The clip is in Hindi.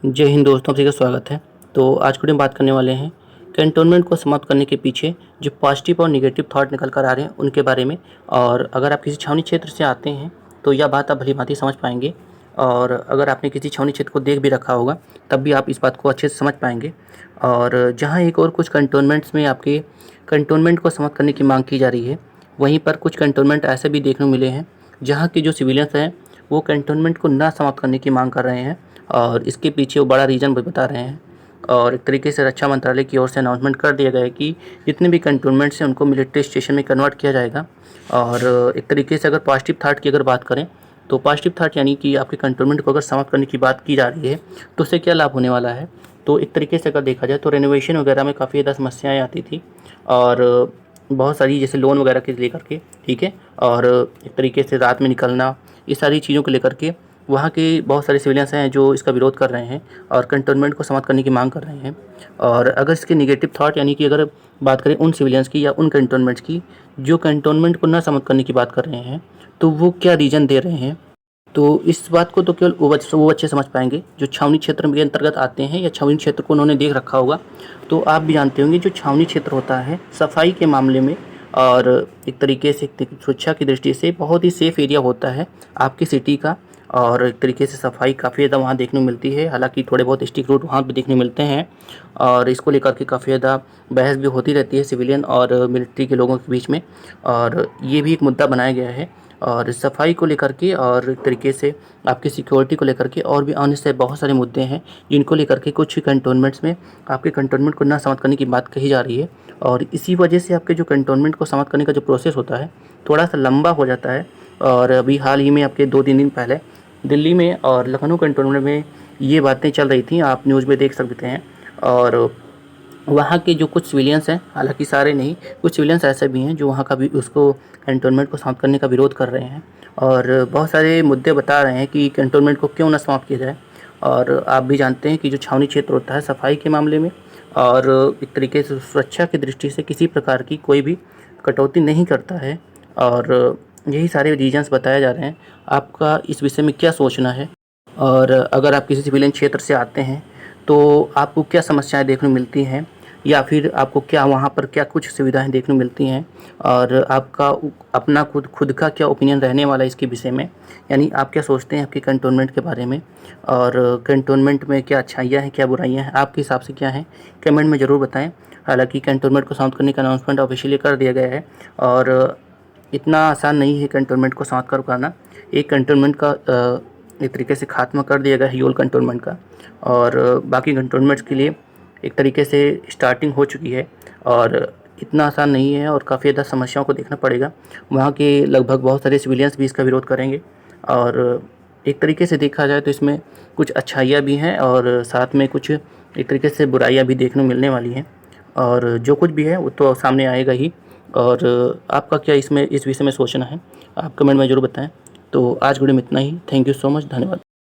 जय हिंद दोस्तों, सभी का स्वागत है। तो आज की वीडियो में बात करने वाले हैं कैंटोनमेंट को समाप्त करने के पीछे जो पॉजिटिव और नेगेटिव थॉट निकल कर आ रहे हैं उनके बारे में। और अगर आप किसी छावनी क्षेत्र से आते हैं तो यह बात आप भली-भांति समझ पाएंगे। और अगर आपने किसी छावनी क्षेत्र को देख भी रखा होगा तब भी आप इस बात को अच्छे से समझ पाएंगे। और जहाँ एक और कुछ कैंटोनमेंट्स में आपके कैंटोनमेंट को समाप्त करने की मांग की जा रही है, वहीं पर कुछ कैंटोनमेंट ऐसे भी देखने को मिले हैं जहाँ के जो सिविलियंस हैं वो कैंटोनमेंट को ना समाप्त करने की मांग कर रहे हैं। और इसके पीछे वो बड़ा रीज़न भी बता रहे हैं। और एक तरीके से रक्षा मंत्रालय की ओर से अनाउंसमेंट कर दिया गया है कि जितने भी कैंटोनमेंट्स हैं उनको मिलिट्री स्टेशन में कन्वर्ट किया जाएगा। और एक तरीके से अगर पॉजिटिव थाट की अगर बात करें तो पॉजिटिव थाट यानी कि आपके कैंटोनमेंट को अगर समाप्त करने की बात की जा रही है तो उससे क्या लाभ होने वाला है। तो एक तरीके से अगर देखा जाए तो रेनोवेशन वगैरह में काफ़ी ज़्यादा समस्याएँ आती थी। और बहुत सारी जैसे लोन वगैरह के लेकर के, ठीक है। और एक तरीके से रात में निकलना, ये सारी चीज़ों को लेकर के वहाँ के बहुत सारे सिविलियंस हैं जो इसका विरोध कर रहे हैं और कैंटोनमेंट को समाप्त करने की मांग कर रहे हैं। और अगर इसके नेगेटिव थॉट यानी कि अगर बात करें उन सिविलियंस की या उन कैंटोनमेंट्स की जो कैंटोनमेंट को ना समाप्त करने की बात कर रहे हैं, तो वो क्या रीज़न दे रहे हैं। तो इस बात को तो केवल वो अच्छे समझ पाएंगे जो छावनी क्षेत्र के अंतर्गत आते हैं या छावनी क्षेत्र को उन्होंने देख रखा होगा। तो आप भी जानते होंगे जो छावनी क्षेत्र होता है सफाई के मामले में और एक तरीके से सुरक्षा की दृष्टि से बहुत ही सेफ़ एरिया होता है आपकी सिटी का। और एक तरीके से सफाई काफ़ी ज़्यादा वहाँ देखने को मिलती है, हालांकि थोड़े बहुत स्ट्रिक्ट रूट वहाँ भी देखने को मिलते हैं। और इसको लेकर के काफ़ी ज़्यादा बहस भी होती रहती है सिविलियन और मिलिट्री के लोगों के बीच में। और ये भी एक मुद्दा बनाया गया है और सफाई को लेकर के और एक तरीके से आपकी सिक्योरिटी को लेकर के और भी अन्य से बहुत सारे मुद्दे हैं जिनको लेकर के कुछ कैंटोनमेंट्स में आपके कैंटोनमेंट को ना समाप्त करने की बात कही जा रही है। और इसी वजह से आपके जो कैंटोनमेंट को समाप्त करने का जो प्रोसेस होता है थोड़ा सा लंबा हो जाता है। और अभी हाल ही में आपके 2-3 दिन पहले दिल्ली में और लखनऊ कैंटोनमेंट में ये बातें चल रही थी, आप न्यूज़ में देख सकते हैं। और वहाँ के जो कुछ सिविलियंस हैं, हालांकि सारे नहीं, कुछ सिविलियंस ऐसे भी हैं जो वहाँ का भी उसको कैंटोनमेंट को समाप्त करने का विरोध कर रहे हैं और बहुत सारे मुद्दे बता रहे हैं कि कैंटोनमेंट को क्यों ना समाप्त किया जाए। और आप भी जानते हैं कि जो छावनी क्षेत्र होता है सफाई के मामले में और एक तरीके से सुरक्षा की दृष्टि से किसी प्रकार की कोई भी कटौती नहीं करता है। और यही सारे रीजंस बताए जा रहे हैं। आपका इस विषय में क्या सोचना है? और अगर आप किसी सिविलियन क्षेत्र से आते हैं तो आपको क्या समस्याएं देखने को मिलती हैं या फिर आपको क्या वहाँ पर क्या कुछ सुविधाएं देखने को मिलती हैं। और आपका अपना खुद का क्या ओपिनियन रहने वाला है इसके विषय में, यानी आप क्या सोचते हैं आपके कैंटोनमेंट के बारे में और कैंटोनमेंट में क्या अच्छाइयाँ हैं क्या बुराइयाँ हैं, आपके हिसाब से क्या हैं, कमेंट में ज़रूर बताएं। हालांकि कैंटोनमेंट को समाप्त करने का अनाउंसमेंट ऑफिशियली कर दिया गया है और इतना आसान नहीं है कैंटोनमेंट को समाप्त कर पाना। एक कैंटोनमेंट का एक तरीके से खात्मा कर दिया गया है योल कैंटोनमेंट का। और बाकी कैंटोनमेंट्स के लिए एक तरीके से स्टार्टिंग हो चुकी है और इतना आसान नहीं है और काफ़ी ज़्यादा समस्याओं को देखना पड़ेगा। वहाँ के लगभग बहुत सारे सिविलियंस भी इसका विरोध करेंगे। और एक तरीके से देखा जाए तो इसमें कुछ अच्छाइयाँ भी हैं और साथ में कुछ एक तरीके से बुराइयाँ भी देखने को मिलने वाली हैं। और जो कुछ भी है वो तो सामने आएगा ही। और आपका क्या इसमें इस विषय में सोचना है, आप कमेंट में ज़रूर बताएं। तो आज वीडियो में इतना ही। थैंक यू सो मच, धन्यवाद।